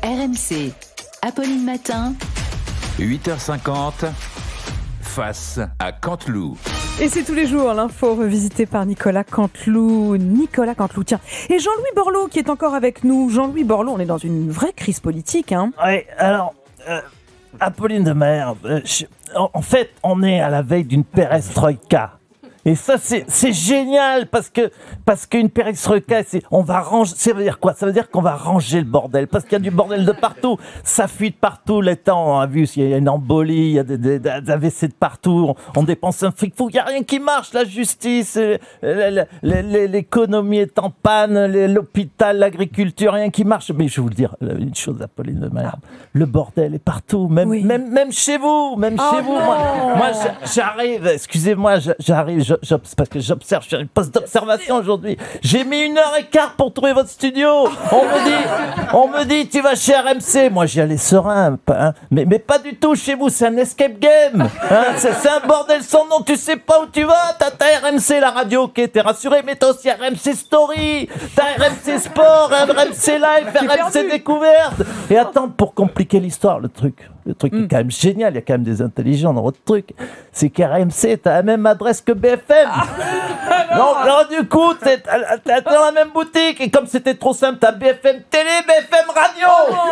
RMC, Apolline Matin, 8h50, face à Canteloup. Et c'est tous les jours l'info revisitée par Nicolas Canteloup. Tiens. Et Jean-Louis Borloo qui est encore avec nous. Jean-Louis Borloo, on est dans une vraie crise politique, hein. Oui, alors, Apolline de merde, en fait, on est à la veille d'une perestroïka. Et ça, c'est génial parce qu'une perestroïka, on va ranger. Ça veut dire quoi? Ça veut dire qu'on va ranger le bordel parce qu'il y a du bordel de partout. Ça fuit de partout. Les temps, on a vu, il y a une embolie, il y a des AVC de partout. On dépense un fric fou. Il n'y a rien qui marche. La justice, l'économie est en panne, l'hôpital, l'agriculture, rien qui marche. Mais je vais vous le dire, une chose, Apolline de merde. Le bordel est partout, même chez vous, chez vous. Moi, j'arrive. Excusez-moi, j'arrive. Parce que j'observe, je fais une poste d'observation aujourd'hui. J'ai mis 1h15 pour trouver votre studio. On me dit, tu vas chez RMC. Moi, j'y allais serein, mais pas du tout chez vous. C'est un escape game. Hein, c'est un bordel sans nom. Tu sais pas où tu vas. T'as RMC, la radio, ok, t'es rassuré. Mais t'as aussi RMC Story. T'as RMC Sport, RMC Live, RMC Découverte. Et attends, pour compliquer l'histoire, le truc est quand même génial. Il y a quand même des intelligents dans votre truc. C'est qu'RMC, t'as la même adresse que BFM. Donc, du coup, t'es dans la même boutique. Et comme c'était trop simple, t'as BFM Télé, BFM Radio.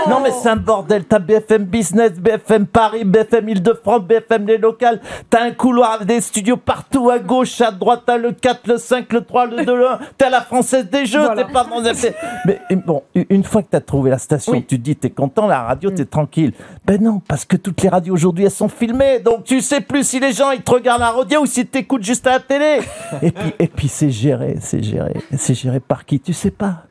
Non, mais c'est un bordel. T'as BFM Business, BFM Paris, BFM Île-de-France, BFM Les Locales. T'as un couloir avec des studios partout, à gauche, à droite. T'as le 4, le 5, le 3, le 2, le 1. T'as la Française des Jeux. Voilà. T'es pas dans Mais bon, une fois que t'as trouvé la station, tu te dis, t'es content, la radio, t'es tranquille. Ben non, parce que toutes les radios aujourd'hui, elles sont filmées. Donc tu sais plus si les gens, ils te regardent à la radio ou s'ils t'écoutent juste à la télé. Et puis c'est géré. C'est géré par qui? Tu sais pas.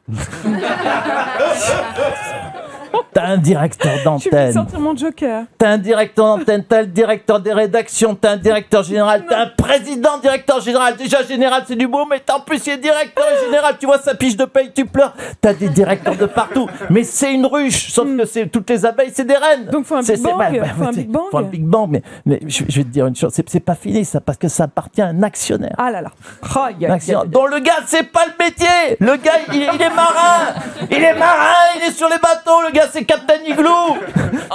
T'as un directeur d'antenne. Tu peux sortir mon joker. T'as un directeur d'antenne, t'as le directeur des rédactions, t'as un directeur général, t'as un président directeur général. Déjà général c'est du beau, mais en plus il est directeur général. Tu vois sa fiche de paye, tu pleures. T'as des directeurs de partout. Mais c'est une ruche, sauf que c'est toutes les abeilles, c'est des reines. Donc faut un Big Bang. Faut un Big Bang, mais je vais te dire une chose, c'est pas fini ça, parce que ça appartient à un actionnaire. Ah là là. Dont le gars c'est pas le métier. Le gars il est marin. Il est sur les bateaux. Le gars c'est Captain Igloo.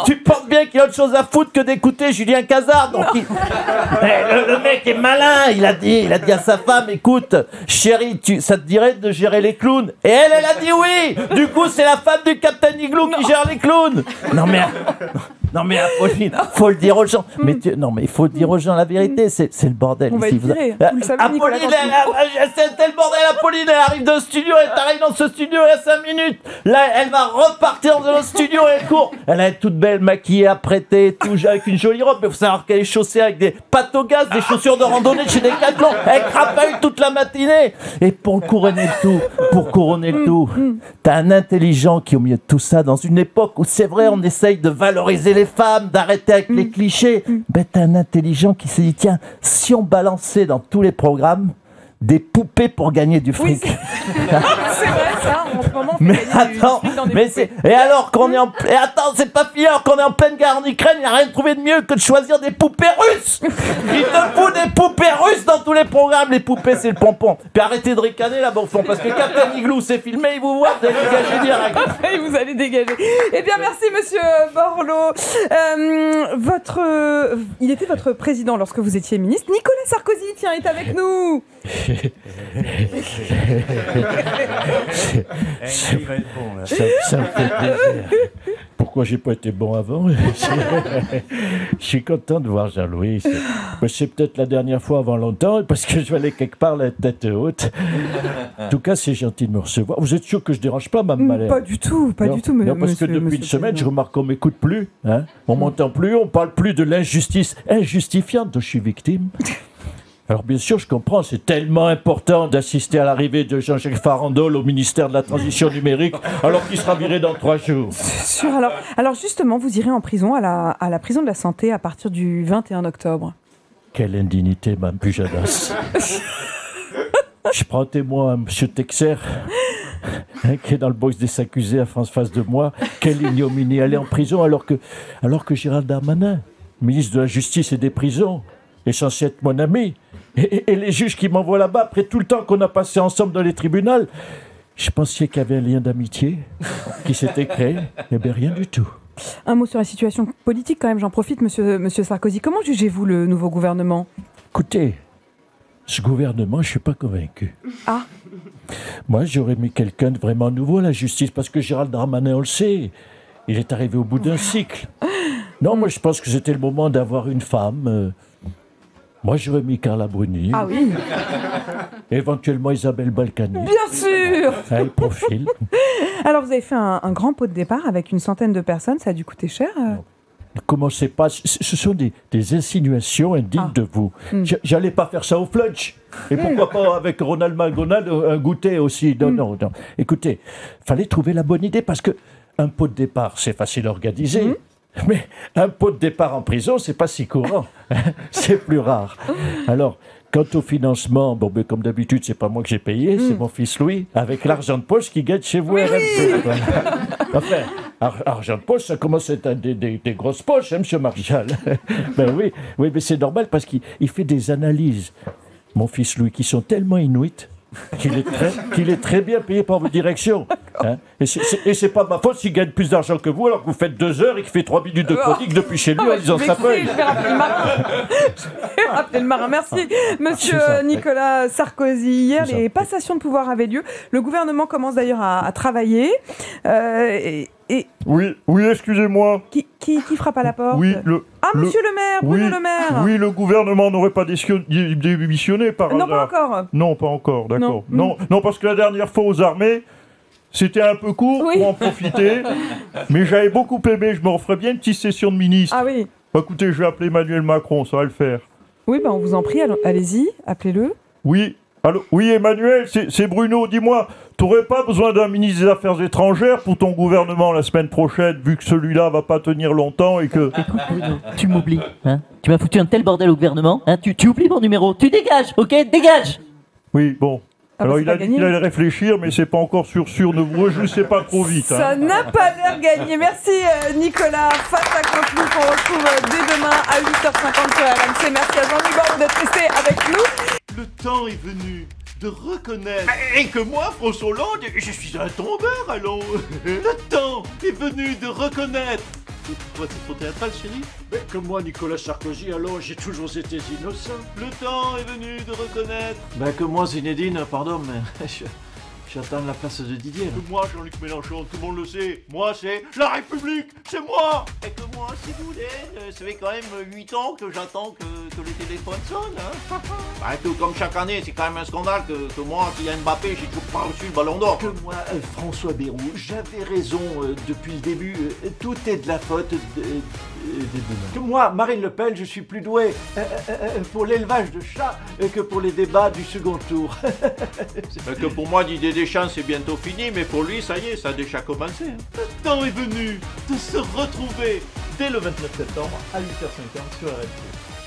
Tu penses bien qu'il a autre chose à foutre que d'écouter Julien Cazard. Donc le mec est malin. Il a dit à sa femme, écoute, chérie, ça te dirait de gérer les clowns? Et elle a dit oui. Du coup, c'est la femme du Captain Igloo qui gère les clowns. Non mais Apolline, faut le dire aux gens. Mais il faut dire aux gens la vérité. C'est le bordel. On va être viré. Apolline, c'est le bordel. Apolline, elle arrive dans le studio. Elle t'arrive dans ce studio il y a 5 minutes. Là, elle va repartir dans le studio. Elle court. Elle est toute belle, maquillée, apprêtée, tout avec une jolie robe. Mais faut savoir qu'elle est chaussée avec des pâtes au gaz, des chaussures de randonnée chez Decathlon. Elle crapahute toute la matinée. Et pour couronner le tout, t'as un intelligent qui, au milieu de tout ça, dans une époque où c'est vrai, on essaye de valoriser les femmes, d'arrêter avec les clichés. Ben, t'as un intelligent qui s'est dit, tiens, si on balançait dans tous les programmes des poupées pour gagner du fric. Oui, c'est vrai ça, en ce moment on fait mais gagner attends, du fric dans des mais poupées. et alors qu'on est c'est pas fini, alors qu'on est en pleine guerre en Ukraine, il n'y a rien de trouvé de mieux que de choisir des poupées russes. Il te fout des poupées russes dans tous les programmes. Les poupées c'est le pompon. Puis arrêtez de ricaner là-bas au fond, parce que Captain Igloo c'est filmé, il vous voit, vous allez dégager direct. Vous allez dégager. Eh bien merci monsieur Borloo. Il était votre président lorsque vous étiez ministre. Nicolas Sarkozy, tiens, est avec nous. Ça me fait plaisir. Pourquoi j'ai pas été bon avant? Je suis content de voir Jean-Louis. C'est peut-être la dernière fois avant longtemps, parce que je vais aller quelque part la tête haute. En tout cas, c'est gentil de me recevoir. Vous êtes sûr que je dérange pas, Mme Malher? Pas du tout. Non, parce que depuis une semaine, je remarque qu'on m'écoute plus. Hein, on m'entend plus, on parle plus de l'injustice injustifiante dont je suis victime. Alors bien sûr, je comprends, c'est tellement important d'assister à l'arrivée de Jean-Jacques Farandole au ministère de la Transition numérique, alors qu'il sera viré dans 3 jours. C'est sûr. Alors justement, vous irez en prison à la prison de la Santé à partir du 21 octobre. Quelle indignité, Mme Pujadas. Je prends témoin à M. Texer, qui est dans le box des accusés à face de moi. Quelle ignominie, aller en prison alors que Gérald Darmanin, ministre de la Justice et des Prisons, est censé être mon ami. Et les juges qui m'envoient là-bas, après tout le temps qu'on a passé ensemble dans les tribunaux, Je pensais qu'il y avait un lien d'amitié qui s'était créé. Eh bien, rien du tout. Un mot sur la situation politique quand même, j'en profite, monsieur Sarkozy. Comment jugez-vous le nouveau gouvernement? Écoutez, ce gouvernement, je ne suis pas convaincu. Ah. Moi, j'aurais mis quelqu'un de vraiment nouveau à la justice, parce que Gérald Darmanin, on le sait, il est arrivé au bout d'un cycle. Non, moi, je pense que c'était le moment d'avoir une femme. Moi, j'aurais mis Carla Bruni. Ah oui. Éventuellement Isabelle Balkany. Bien sûr. Elle profile. Alors, vous avez fait un grand pot de départ avec une centaine de personnes. Ça a dû coûter cher. Ne commencez pas. Ce sont des insinuations indignes de vous. J'allais pas faire ça au flunch. Et pourquoi pas avec Ronald McDonald un goûter aussi. Non. Écoutez, fallait trouver la bonne idée parce que un pot de départ, c'est facile à organiser. Mais un pot de départ en prison, c'est pas si courant. C'est plus rare. Alors, quant au financement, bon, ben, comme d'habitude, c'est pas moi que j'ai payé, c'est mon fils Louis, avec l'argent de poche qui gagne chez vous RMC. Voilà. Enfin, argent de poche, ça commence à être des grosses poches, hein, monsieur Marshall. Ben oui, mais c'est normal parce qu'il fait des analyses, mon fils Louis, qui sont tellement inuites qu'il est très bien payé par votre direction. Hein, et c'est pas ma faute s'il gagne plus d'argent que vous alors que vous faites 2 heures et qu'il fait 3 minutes de chronique depuis chez lui en disant sa feuille. Je vais rappeler le marin. Je vais rappeler le marin. Merci, monsieur Nicolas Sarkozy. Hier, les passations de pouvoir avaient lieu. Le gouvernement commence d'ailleurs à travailler. Oui, excusez-moi. Qui frappe à la porte? Oui, monsieur le maire, Bruno Le Maire. Oui, le gouvernement n'aurait pas démissionné par hasard. Non, pas encore. Non, pas encore, d'accord. Non, parce que la dernière fois aux armées, c'était un peu court pour en profiter. Mais j'avais beaucoup aimé, je me referais bien une petite session de ministre. Ah oui. Bah, écoutez, je vais appeler Emmanuel Macron, ça va le faire. Oui, on vous en prie, allez-y, appelez-le. Oui, allô, oui, Emmanuel, c'est Bruno, dis-moi, t'aurais pas besoin d'un ministre des Affaires étrangères pour ton gouvernement la semaine prochaine, vu que celui-là va pas tenir longtemps et que... Écoute, Bruno, tu m'oublies, hein? Tu m'as foutu un tel bordel au gouvernement, hein? Tu oublies mon numéro, tu dégages, ok? Dégage! Oui, bon. Alors il a dit qu'il allait réfléchir, mais c'est pas encore sûr, ne vous réjouissez pas trop vite. Ça n'a pas l'air gagné. Merci Nicolas. Face à Canteloup qu'on retrouve dès demain à 8h50 sur RMC. Merci à Jean-Louis Borloo d'être resté avec nous. Le temps est venu de reconnaître. Et que moi, François Hollande, je suis un tombeur, allons. Le temps est venu de reconnaître. Pourquoi c'est trop théâtral, chérie? Mais comme moi, Nicolas Sarkozy, alors j'ai toujours été innocent. Le temps est venu de reconnaître. Ben que moi, Zinedine, pardon, mais j'attends la place de Didier. Là. Que moi, Jean-Luc Mélenchon, tout le monde le sait. Moi, c'est la République, c'est moi. Et que moi, si vous voulez, ça fait quand même 8 ans que j'attends que les téléphones sonnent. Hein. Bah, tout comme chaque année, c'est quand même un scandale que moi, qui a Mbappé, j'ai toujours pas reçu le ballon d'or. Que moi, François Bayrou, j'avais raison depuis le début. Tout est de la faute que moi, Marine Le Pen, je suis plus doué pour l'élevage de chats que pour les débats du second tour. Que pour moi, Didier Deschamps, c'est bientôt fini, mais pour lui, ça y est, ça a déjà commencé. Hein. Le temps est venu de se retrouver dès le 29 septembre à 8h50 sur RMC.